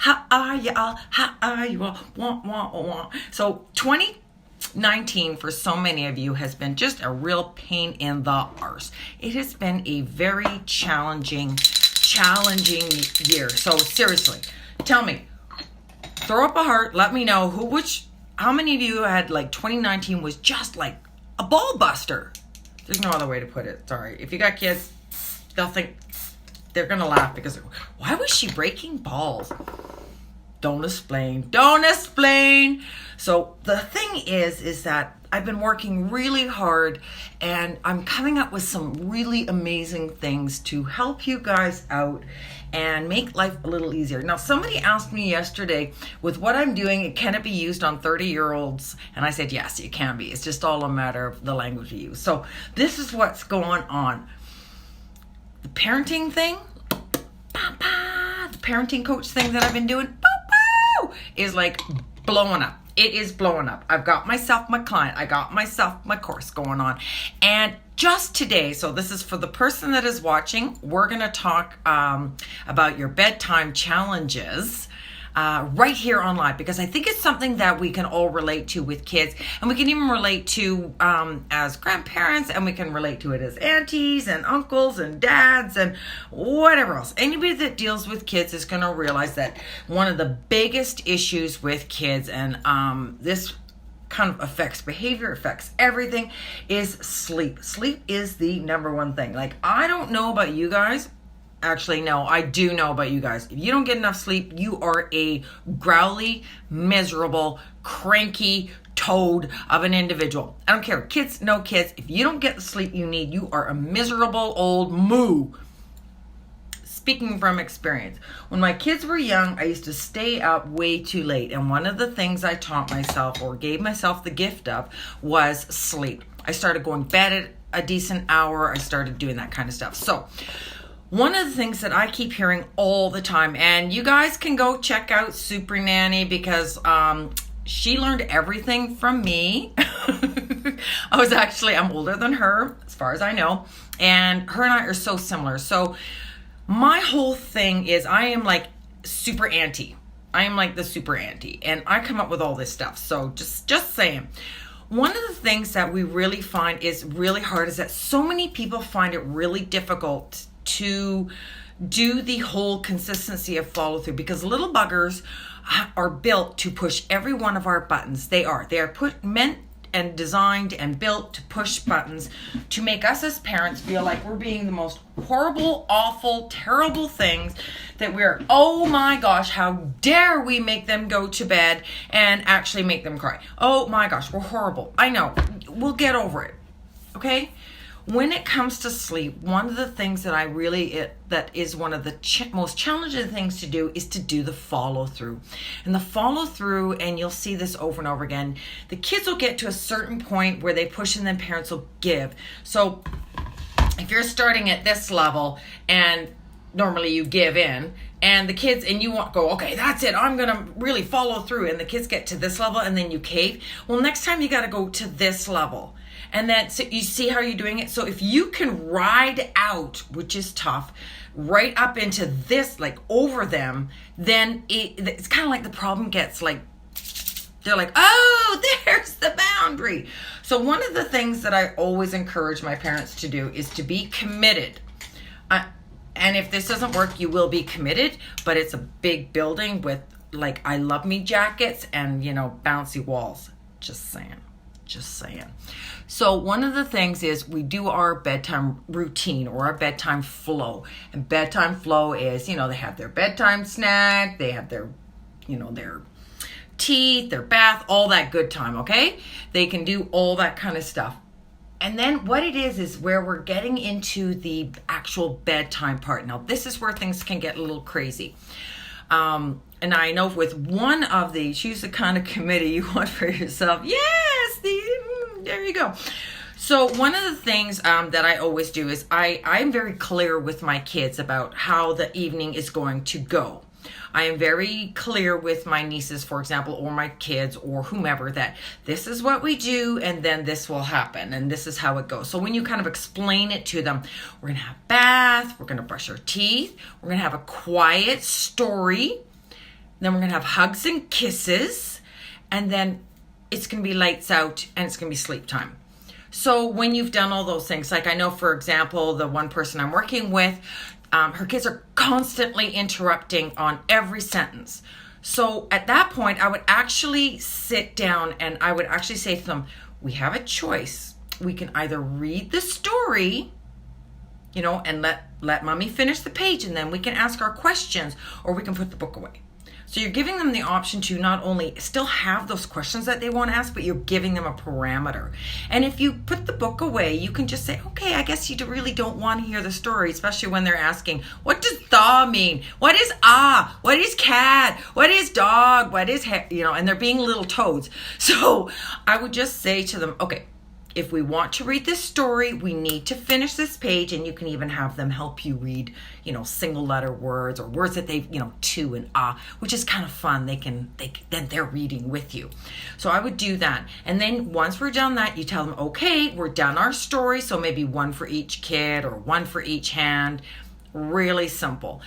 How are you all? How are you all? Wah, wah, wah, wah. So 2019 for so many of you has been just a real pain in the arse. It has been a very challenging year. So seriously, tell me, throw up a heart, let me know how many of you had like 2019 was just like a ball buster. There's no other way to put it. Sorry. If you got kids, they'll think, they're going to laugh because, why was she breaking balls? Don't explain. So the thing is that I've been working really hard and I'm coming up with some really amazing things to help you guys out and make life a little easier. Now, somebody asked me yesterday, with what I'm doing, can it be used on 30-year-olds? And I said, yes, it can be. It's just all a matter of the language you use. So this is what's going on. The parenting thing, the parenting coach thing that I've been doing, is like blowing up. It is blowing up. I've got myself my client. I got myself my course going on. And just today, so this is for the person that is watching, we're going to talk about your bedtime challenges right here on live, because I think it's something that we can all relate to with kids, and we can even relate to as grandparents, and we can relate to it as aunties and uncles and dads and whatever else. Anybody that deals with kids is going to realize that one of the biggest issues with kids, and this kind of affects behavior, affects everything, is sleep. Sleep is the number one thing. Like, I don't know about you guys. Actually, no, I do know about you guys. If you don't get enough sleep, you are a growly, miserable, cranky toad of an individual. I don't care. Kids, no kids. If you don't get the sleep you need, you are a miserable old moo. Speaking from experience, when my kids were young, I used to stay up way too late. And one of the things I taught myself, or gave myself the gift of, was sleep. I started going to bed at a decent hour. I started doing that kind of stuff. So one of the things that I keep hearing all the time, and you guys can go check out Super Nanny, because she learned everything from me. I'm older than her, as far as I know, and her and I are so similar. So my whole thing is, I am like super auntie. I am like the super auntie, and I come up with all this stuff. So just saying. One of the things that we really find is really hard is that so many people find it really difficult to do the whole consistency of follow through, because little buggers are built to push every one of our buttons. They are meant and designed and built to push buttons to make us as parents feel like we're being the most horrible, awful, terrible things, that we're, oh my gosh, how dare we make them go to bed and actually make them cry. Oh my gosh, we're horrible. I know. We'll get over it. Okay? When it comes to sleep, one of the things that that is one of the most challenging things to do is to do the follow through. And the follow through, and you'll see this over and over again, the kids will get to a certain point where they push and then parents will give. So if you're starting at this level and normally you give in, and the kids, and you want go, okay, that's it, I'm gonna really follow through, and the kids get to this level and then you cave. Well, next time you got to go to this level. And then, so you see how you're doing it? So if you can ride out, which is tough, right up into this, like over them, then it's kind of like the problem gets like, they're like, oh, there's the boundary. So one of the things that I always encourage my parents to do is to be committed. And if this doesn't work, you will be committed, but it's a big building with like I love me jackets and, bouncy walls. Just saying. So one of the things is we do our bedtime routine or our bedtime flow. And bedtime flow is, they have their bedtime snack, they have their, their teeth, their bath, all that good time, okay? They can do all that kind of stuff. And then what it is where we're getting into the actual bedtime part. Now, this is where things can get a little crazy. And I know with one of these, choose the kind of committee you want for yourself. Yes, there you go. So one of the things that I always do is I'm very clear with my kids about how the evening is going to go. I am very clear with my nieces, for example, or my kids or whomever, that this is what we do and then this will happen and this is how it goes. So when you kind of explain it to them, we're going to have a bath, we're going to brush our teeth, we're going to have a quiet story, Then we're going to have hugs and kisses. And then it's going to be lights out and it's going to be sleep time. So when you've done all those things, like I know, for example, the one person I'm working with, her kids are constantly interrupting on every sentence. So at that point, I would actually sit down and I would actually say to them, we have a choice. We can either read the story, and let mommy finish the page, and then we can ask our questions, or we can put the book away. So you're giving them the option to not only still have those questions that they want to ask, but you're giving them a parameter. And if you put the book away, you can just say, okay, I guess you really don't want to hear the story, especially when they're asking, what does thaw mean? What is ah? What is cat? What is dog? What is, and they're being little toads. So I would just say to them, okay, if we want to read this story, we need to finish this page, and you can even have them help you read, single letter words or words that they've, to and which is kind of fun. Then they're reading with you. So I would do that. And then once we're done that, you tell them, okay, we're done our story. So maybe one for each kid or one for each hand. Really simple.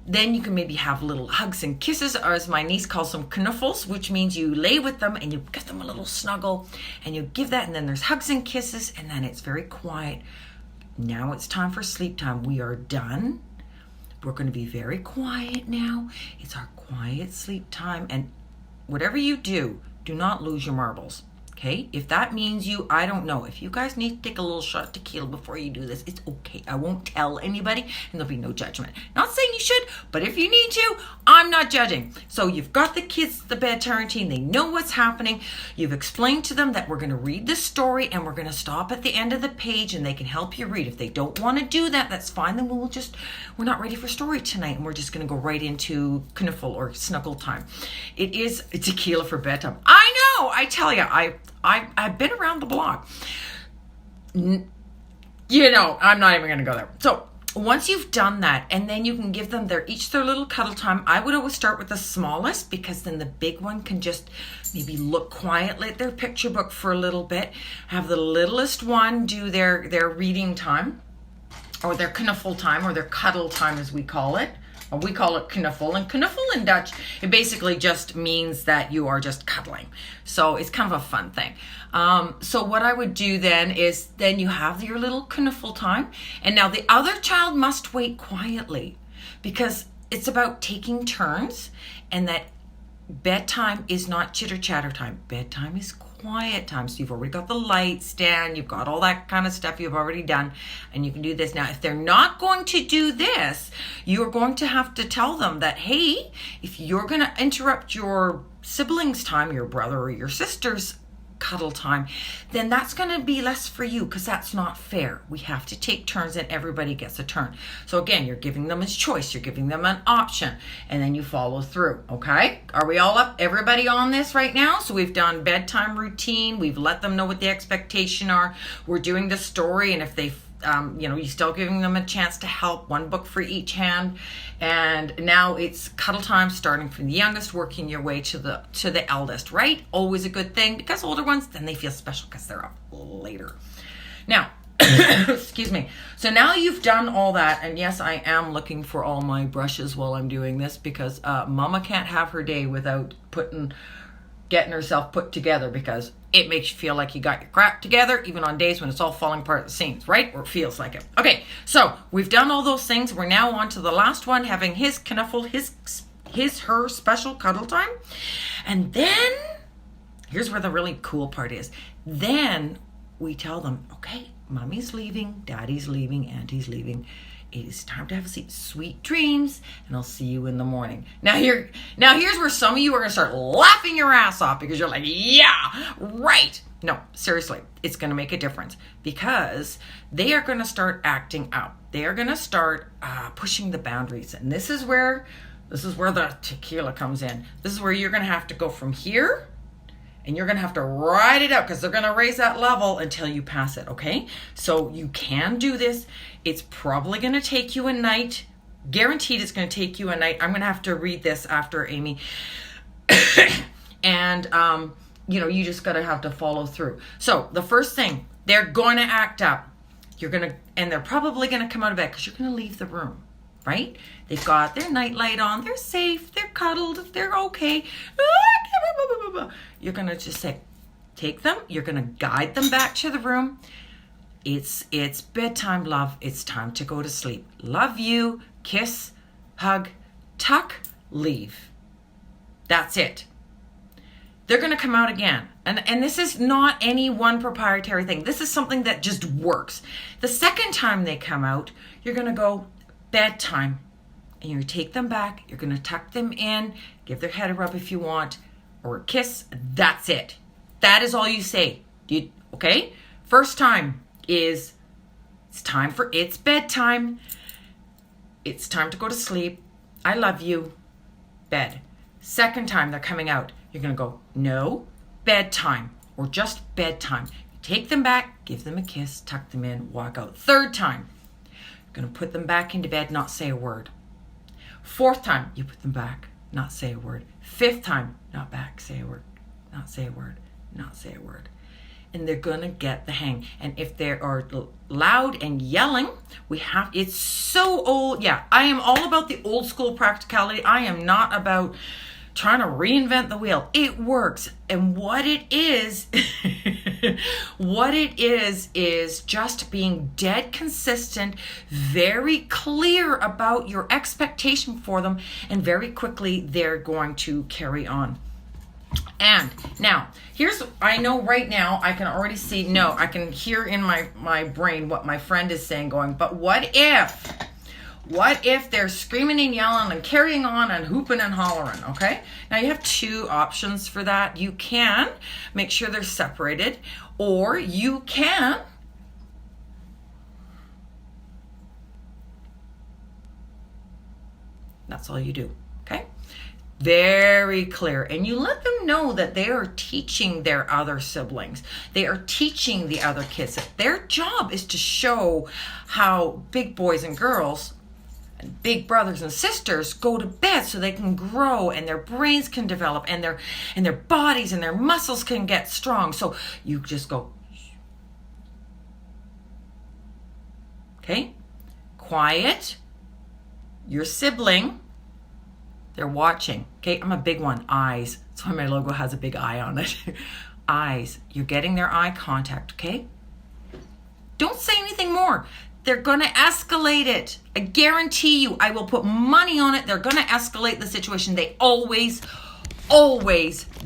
Then you can maybe have little hugs and kisses, or as my niece calls them, knuffles, which means you lay with them and you give them a little snuggle and you give that, and then there's hugs and kisses, and then it's very quiet. Now it's time for sleep time. We are done. We're going to be very quiet now. It's our quiet sleep time, and whatever you do not lose your marbles. Okay, if that means I don't know, if you guys need to take a little shot of tequila before you do this, it's okay. I won't tell anybody and there'll be no judgment. Not saying you should, but if you need to, I'm not judging. So you've got the kids, the bedtime routine, they know what's happening. You've explained to them that we're going to read the story and we're going to stop at the end of the page and they can help you read. If they don't want to do that, that's fine. Then we're not ready for story tonight and we're just going to go right into knuffle or snuggle time. It is tequila for bedtime. I know, I tell you, I've been around the block. I'm not even going to go there. So once you've done that, and then you can give them each their little cuddle time. I would always start with the smallest, because then the big one can just maybe look quietly at their picture book for a little bit. Have the littlest one do their reading time, or their knuffle time, or their cuddle time as we call it. We call it knuffle, and knuffle in Dutch, it basically just means that you are just cuddling. So it's kind of a fun thing. So what I would do then is you have your little knuffle time, and now the other child must wait quietly, because it's about taking turns, and that bedtime is not chitter chatter time. Bedtime is quiet time. So you've already got the lights down, you've got all that kind of stuff you've already done, and you can do this. Now, if they're not going to do this, you're going to have to tell them that, hey, if you're going to interrupt your siblings' time, your brother or your sister's cuddle time, then that's going to be less for you, because that's not fair. We have to take turns and everybody gets a turn. So again, you're giving them a choice, you're giving them an option, and then you follow through. Okay, are we all up, everybody on this right now? So we've done bedtime routine, we've let them know what the expectation are, we're doing the story, and if they you're still giving them a chance to help, one book for each hand. And now it's cuddle time, starting from the youngest, working your way to the eldest, right? Always a good thing, because older ones, then they feel special because they're up later. Now, excuse me. So now you've done all that, and yes, I am looking for all my brushes while I'm doing this, because mama can't have her day without getting herself put together, because it makes you feel like you got your crap together, even on days when it's all falling apart at the seams, right? Or it feels like it. Okay, so we've done all those things. We're now on to the last one, having his knuffle, her special cuddle time. And then, here's where the really cool part is. Then we tell them, okay, mommy's leaving, daddy's leaving, auntie's leaving. It is time to have a seat. Sweet dreams, and I'll see you in the morning. Now here's where some of you are going to start laughing your ass off, because you're like, yeah, right. No, seriously, it's going to make a difference, because they are going to start acting out. They are going to start pushing the boundaries, and this is where the tequila comes in. This is where you're going to have to go from here, and you're going to have to ride it out, because they're going to raise that level until you pass it, okay? So you can do this. It's probably going to take you a night. Guaranteed it's going to take you a night. I'm going to have to read this after Amy. And, you just got to have to follow through. So the first thing, they're going to act up. And they're probably going to come out of bed, because you're going to leave the room. right? They've got their nightlight on, they're safe, they're cuddled, they're okay. You're going to just say, take them, you're going to guide them back to the room. It's bedtime, love. It's time to go to sleep. Love you, kiss, hug, tuck, leave. That's it. They're going to come out again. And this is not any one proprietary thing. This is something that just works. The second time they come out, you're going to go bedtime. And you take them back. You're going to tuck them in, give their head a rub if you want, or a kiss. That's it. That is all you say. Okay? First time is it's bedtime. It's time to go to sleep. I love you. Bed. Second time they're coming out, you're going to go, no, bedtime, or just bedtime. Take them back, give them a kiss, tuck them in, walk out. Third time, you're going to put them back into bed, not say a word. Fourth time, you put them back, not say a word. Fifth time, not back, say a word, not say a word, not say a word. And they're going to get the hang. And if they are loud and yelling, it's so old. Yeah, I am all about the old school practicality. I am not about trying to reinvent the wheel. It works. And what it is, is just being dead consistent, very clear about your expectation for them, and very quickly they're going to carry on. And now, I know right now, I can already see, I can hear in my brain what my friend is saying going, but what if they're screaming and yelling and carrying on and hooping and hollering, okay? Now you have two options for that. You can make sure they're separated, or you can that's all you do, okay? Very clear. And you let them know that they are teaching their other siblings. They are teaching the other kids that their job is to show how big boys and girls and big brothers and sisters go to bed so they can grow and their brains can develop and their bodies and their muscles can get strong. So you just go, okay? Quiet. Your sibling, they're watching. Okay, I'm a big one. Eyes. That's why my logo has a big eye on it. Eyes. You're getting their eye contact, okay? Don't say anything more. They're going to escalate it. I guarantee you, I will put money on it. They're going to escalate the situation. They always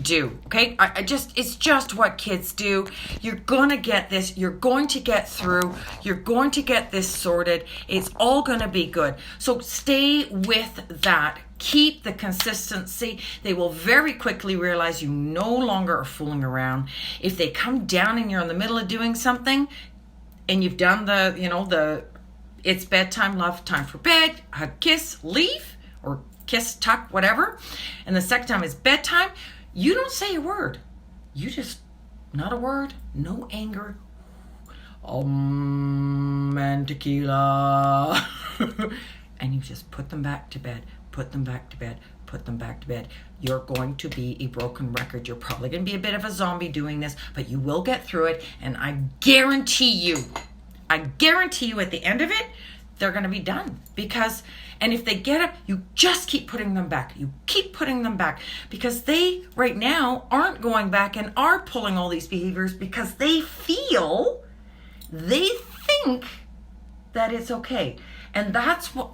do. Okay? It's just what kids do. You're going to get this. You're going to get through. You're going to get this sorted. It's all going to be good. So stay with that. Keep the consistency. They will very quickly realize you no longer are fooling around. If they come down and you're in the middle of doing something and you've done the it's bedtime, love, time for bed, hug, kiss, leave, or kiss, tuck, whatever, and the second time is bedtime, you don't say a word. You just, not a word, no anger, and tequila, and you just put them back to bed. Put them back to bed, put them back to bed. You're going to be a broken record. You're probably going to be a bit of a zombie doing this, but you will get through it. And I guarantee you at the end of it, they're going to be done. And if they get up, you just keep putting them back. You keep putting them back because they right now aren't going back and are pulling all these behaviors because they think that it's okay. And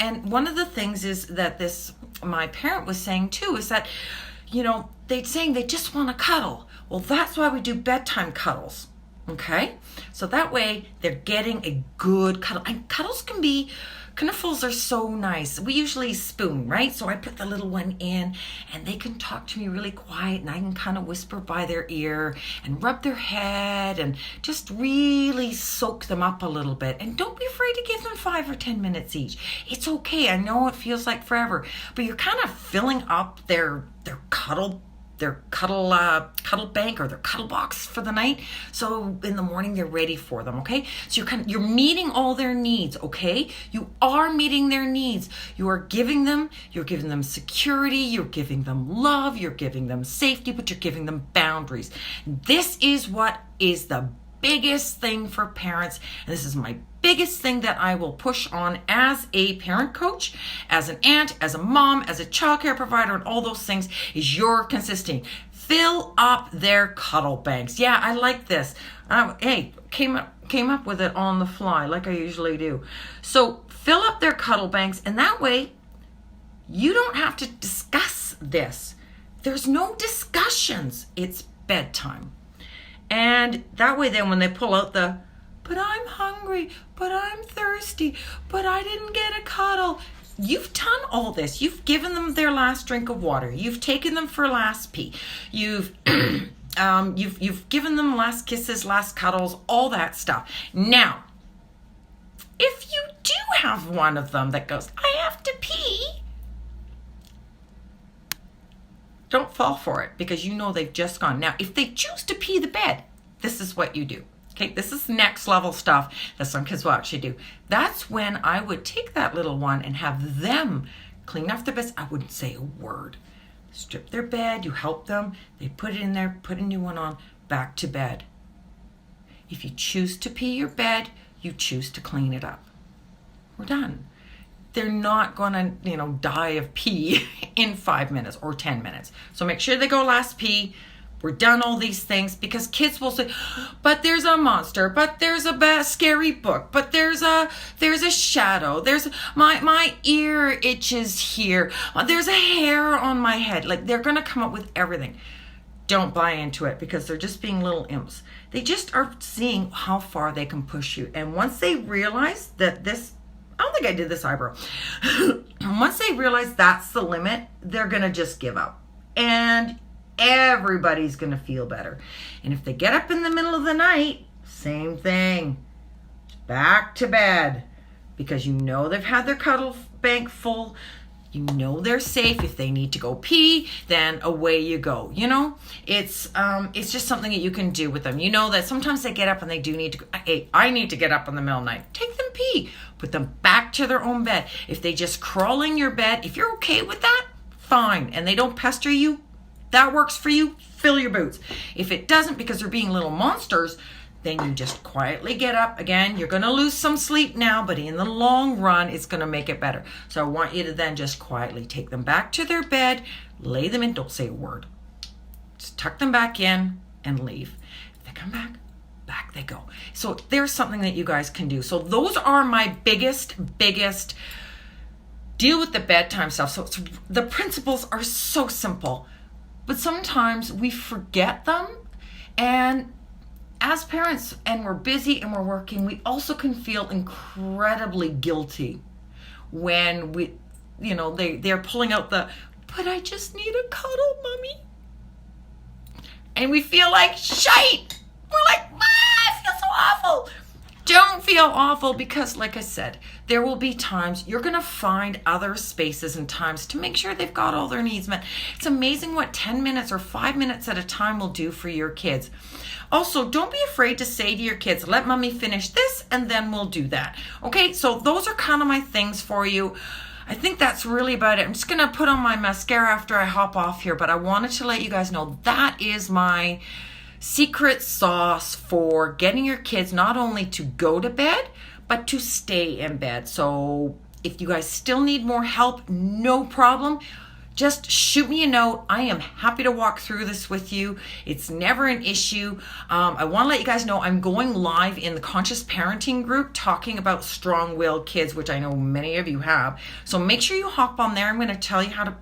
and one of the things is that my parent was saying too, is that, they're saying they just want to cuddle. Well, that's why we do bedtime cuddles. Okay. So that way they're getting a good cuddle, and cuddles knuffles are so nice. We usually spoon, right? So I put the little one in and they can talk to me really quiet and I can kind of whisper by their ear and rub their head and just really soak them up a little bit. And don't be afraid to give them 5 or 10 minutes each. It's okay. I know it feels like forever, but you're kind of filling up their cuddle bank or their cuddle box for the night. So in the morning they're ready for them, okay? So you're meeting all their needs, okay? You are meeting their needs. You're giving them security, you're giving them love, you're giving them safety, but you're giving them boundaries. This is what is the biggest thing for parents, and this is my biggest thing that I will push on as a parent coach, as an aunt, as a mom, as a childcare provider, and all those things is your consistency. Fill up their cuddle banks. Yeah, I like this. Hey, came up with it on the fly like I usually do. So fill up their cuddle banks, and that way you don't have to discuss this. There's no discussions. It's bedtime. And that way then when they pull out the, but I'm hungry, but I'm thirsty, but I didn't get a cuddle. You've done all this. You've given them their last drink of water. You've taken them for last pee. You've you've given them last kisses, last cuddles, all that stuff. Now, if you do have one of them that goes, I have to pee, don't fall for it because you know they've just gone. Now, if they choose to pee the bed, this is what you do. Okay, this is next level stuff that some kids will actually do. That's when I would take that little one and have them clean off their beds. I wouldn't say a word. Strip their bed, you help them, they put it in there, put a new one on, back to bed. If you choose to pee your bed, you choose to clean it up. We're done. They're not gonna, die of pee in 5 minutes or 10 minutes. So make sure they go last pee. We're done all these things because kids will say, but there's a monster, but there's a scary book, but there's a shadow, there's my ear itches here, there's a hair on my head. Like they're gonna come up with everything. Don't buy into it because they're just being little imps. They just are seeing how far they can push you. And once they realize that this, I don't think I did this eyebrow. Once they realize that's the limit, they're gonna just give up. And everybody's going to feel better. And if they get up in the middle of the night, same thing. Back to bed. Because you know they've had their cuddle bank full. You know they're safe. If they need to go pee, then away you go. It's just something that you can do with them. You know that sometimes they get up and they do need to go. Hey, I need to get up in the middle of the night. Take them pee. Put them back to their own bed. If they just crawl in your bed, if you're okay with that, fine. And they don't pester you, that works for you, fill your boots. If it doesn't because they're being little monsters, then you just quietly get up. Again, you're going to lose some sleep now, but in the long run, it's going to make it better. So I want you to then just quietly take them back to their bed, lay them in, don't say a word. Just tuck them back in and leave. If they come back they go. So there's something that you guys can do. So those are my biggest deal with the bedtime stuff. So the principles are so simple. But sometimes we forget them, and as parents, and we're busy and we're working, we also can feel incredibly guilty when they're pulling out the, but I just need a cuddle, mommy. And we feel like shite. We're like, I feel so awful. Don't feel awful because, like I said, there will be times you're going to find other spaces and times to make sure they've got all their needs met. It's amazing what 10 minutes or 5 minutes at a time will do for your kids. Also, don't be afraid to say to your kids, let mommy finish this and then we'll do that. Okay, so those are kind of my things for you. I think that's really about it. I'm just going to put on my mascara after I hop off here, but I wanted to let you guys know that is my secret sauce for getting your kids not only to go to bed, but to stay in bed. So if you guys still need more help, no problem. Just shoot me a note. I am happy to walk through this with you. It's never an issue. I want to let you guys know I'm going live in the Conscious Parenting group talking about strong-willed kids, which I know many of you have. So make sure you hop on there. I'm going to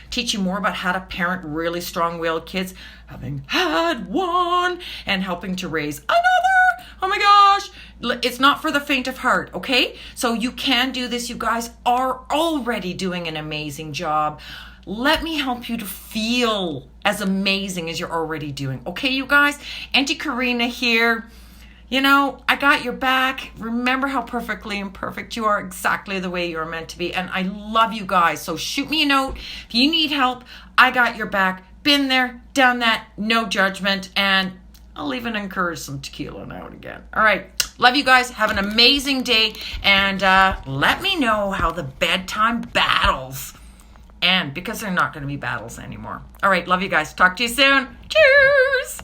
teach you more about how to parent really strong-willed kids, having had one and helping to raise another. Oh my gosh. It's not for the faint of heart, okay? So you can do this. You guys are already doing an amazing job. Let me help you to feel as amazing as you're already doing. Okay, you guys? Auntie Corina here. I got your back. Remember how perfectly imperfect you are, exactly the way you're meant to be. And I love you guys. So shoot me a note. If you need help, I got your back. Been there, done that, no judgment. And I'll even encourage some tequila now and again. All right. Love you guys. Have an amazing day. And let me know how the bedtime battles end, because they're not going to be battles anymore. All right. Love you guys. Talk to you soon. Cheers.